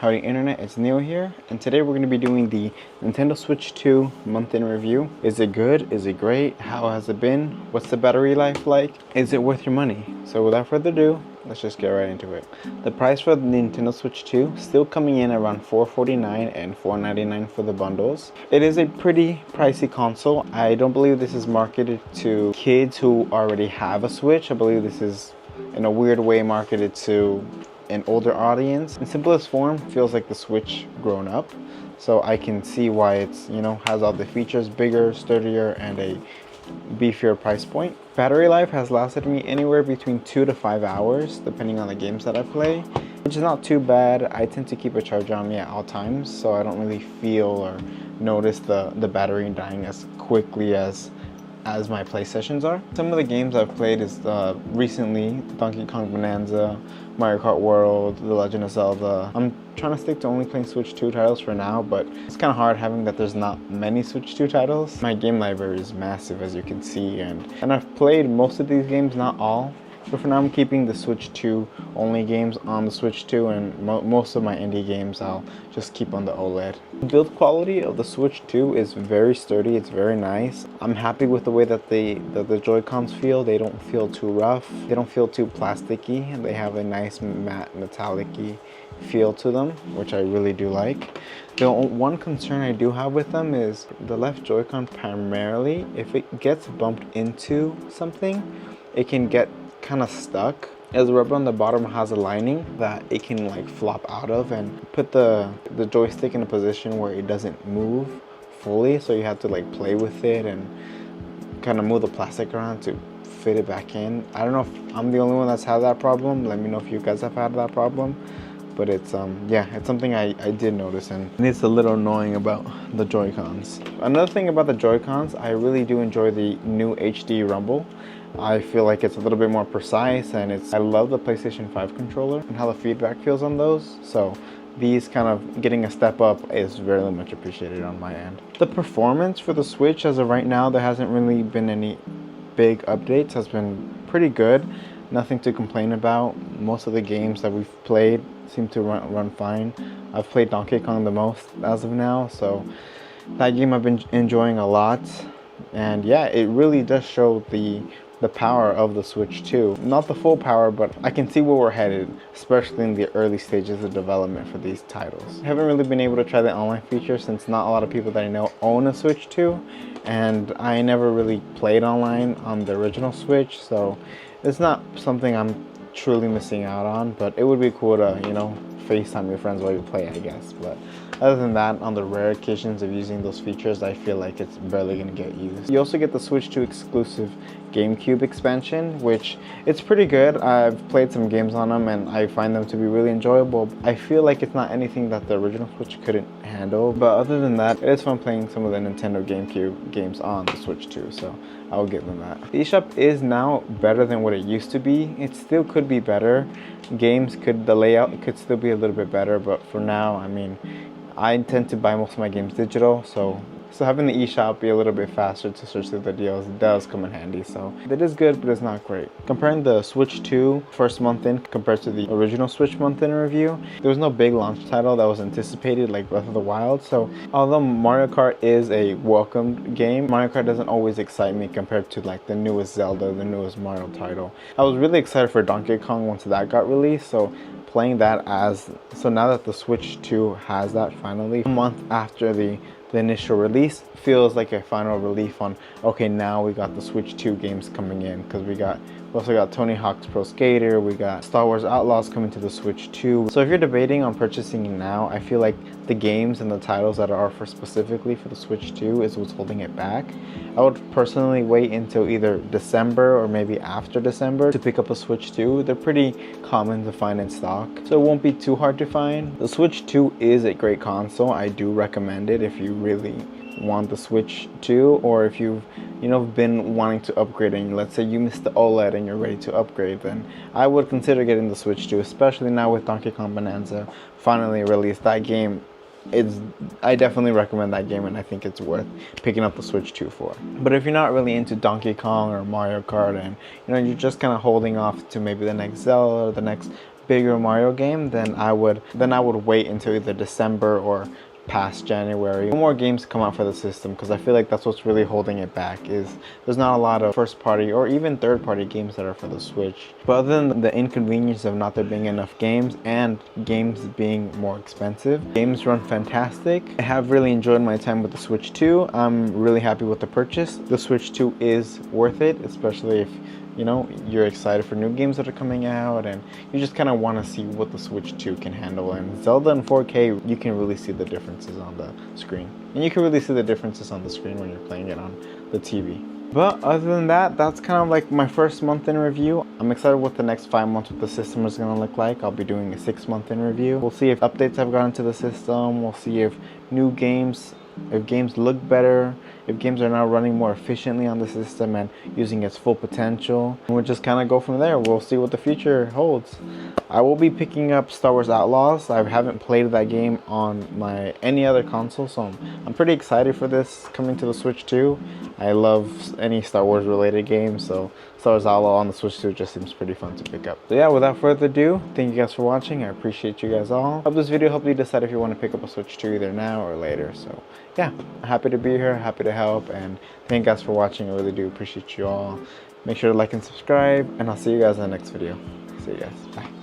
Howdy Internet, it's Neo here, and today we're going to be doing the Nintendo Switch 2 month in review. Is it good? Is it great? How has it been? What's the battery life like? Is it worth your money? So without further ado, let's just get right into it. The price for the Nintendo Switch 2 still coming in around $449 and $499 for the bundles. It is a pretty pricey console. I don't believe this is marketed to kids who already have a Switch. I believe this is in a weird way marketed to an older audience. In simplest form, feels like the Switch grown up, so I can see why it's, has all the features, bigger, sturdier, and a beefier price point. Battery life has lasted me anywhere between 2 to 5 hours depending on the games that I play, which is not too bad. I tend to keep a charger on me at all times, so I don't really feel or notice the battery dying as quickly as my play sessions are. Some of the games I've played is recently Donkey Kong Bonanza, Mario Kart World, The Legend of Zelda. I'm trying to stick to only playing Switch 2 titles for now, but it's kind of hard having that there's not many Switch 2 titles. My game library is massive, as you can see, and I've played most of these games, not all. But for now, I'm keeping the Switch 2 only games on the Switch 2, and most of my indie games I'll just keep on the OLED. The build quality of the Switch 2 is very sturdy. It's very nice. I'm happy with the way that the Joy-Cons feel. They don't feel too rough. They don't feel too plasticky, and they have a nice matte metallic-y feel to them, which I really do like. The one concern I do have with them is the left Joy-Con primarily. If it gets bumped into something, it can get kind of stuck, as the rubber on the bottom has a lining that it can like flop out of and put the joystick in a position where it doesn't move fully, so you have to like play with it and kind of move the plastic around to fit it back in. I don't know if I'm the only one that's had that problem. Let me know if you guys have had that problem, but it's it's something I did notice, and it's a little annoying about the Joy-Cons. Another thing about the Joy-Cons, I really do enjoy the new HD rumble. I feel like it's a little bit more precise, and I love the PlayStation 5 controller and how the feedback feels on those. So these kind of getting a step up is very much appreciated on my end. The performance for the Switch as of right now, there hasn't really been any big updates. Has been pretty good. Nothing to complain about. Most of the games that we've played seem to run fine. I've played Donkey Kong the most as of now, so that game I've been enjoying a lot. And yeah, it really does show the power of the Switch 2. Not the full power, but I can see where we're headed, especially in the early stages of development for these titles. I haven't really been able to try the online feature since not a lot of people that I know own a Switch 2, and I never really played online on the original Switch, so it's not something I'm truly missing out on, but it would be cool to, FaceTime your friends while you play, I guess. But other than that, on the rare occasions of using those features, I feel like it's barely gonna get used. You also get the Switch 2 exclusive GameCube expansion, which it's pretty good. I've played some games on them and I find them to be really enjoyable. I feel like it's not anything that the original Switch couldn't handle, but other than that, it is fun playing some of the Nintendo GameCube games on the Switch 2, so I'll give them that. The eShop is now better than what it used to be. It still could be better. The layout could still be a little bit better, but for now, I mean, I tend to buy most of my games digital, so having the eShop be a little bit faster to search through the deals does come in handy. So it is good, but it's not great. Comparing the Switch 2 first month in compared to the original Switch month in review, there was no big launch title that was anticipated like Breath of the Wild. So although Mario Kart is a welcomed game, Mario Kart doesn't always excite me compared to like the newest Zelda, the newest Mario title. I was really excited for Donkey Kong once that got released, so playing that now that the Switch 2 has that finally, a month after the initial release, feels like a final relief on, okay, now we got the Switch 2 games coming in, because we also got Tony Hawk's Pro Skater, we got Star Wars Outlaws coming to the Switch 2. So if you're debating on purchasing it now, I feel like the games and the titles that are specifically for the Switch 2 is what's holding it back. I would personally wait until either December or maybe after December to pick up a Switch 2. They're pretty common to find in stock, so it won't be too hard to find. The Switch 2 is a great console. I do recommend it if you really want the Switch 2, or if you've been wanting to upgrade and let's say you missed the OLED and you're ready to upgrade, then I would consider getting the Switch 2, especially now with Donkey Kong Bonanza finally released. That game, I definitely recommend that game, and I think it's worth picking up the Switch 2 for. But if you're not really into Donkey Kong or Mario Kart, and you're just kind of holding off to maybe the next Zelda or the next bigger Mario game, then I would wait until either December or past January. No more games come out for the system, because I feel like that's what's really holding it back, is there's not a lot of first party or even third party games that are for the Switch. But other than the inconvenience of not there being enough games and games being more expensive, games run fantastic. I have really enjoyed my time with the Switch 2. I'm really happy with the purchase. The Switch 2 is worth it, especially if you know you're excited for new games that are coming out and you just kind of want to see what the Switch 2 can handle. And Zelda in 4K, you can really see the differences on the screen, and you can really see the differences on the screen when you're playing it on the TV. But other than that, that's kind of like my first month in review. I'm excited what the next 5 months with the system is going to look like. I'll be doing a 6-month in review. We'll see if updates have gone to the system. We'll see if new games, if games look better, if games are now running more efficiently on the system and using its full potential. And we'll just kind of go from there. We'll see what the future holds. I will be picking up Star Wars Outlaws. I haven't played that game on any other console, so I'm pretty excited for this coming to the Switch 2. I love any Star Wars related games, so Star Wars Outlaw on the Switch 2 just seems pretty fun to pick up. So yeah, without further ado, thank you guys for watching. I appreciate you guys all. Hope this video helped you decide if you want to pick up a Switch 2 either now or later. So yeah, happy to be here, happy to help, and thank you guys for watching. I really do appreciate you all. Make sure to like and subscribe, and I'll see you guys in the next video. See you guys. Bye.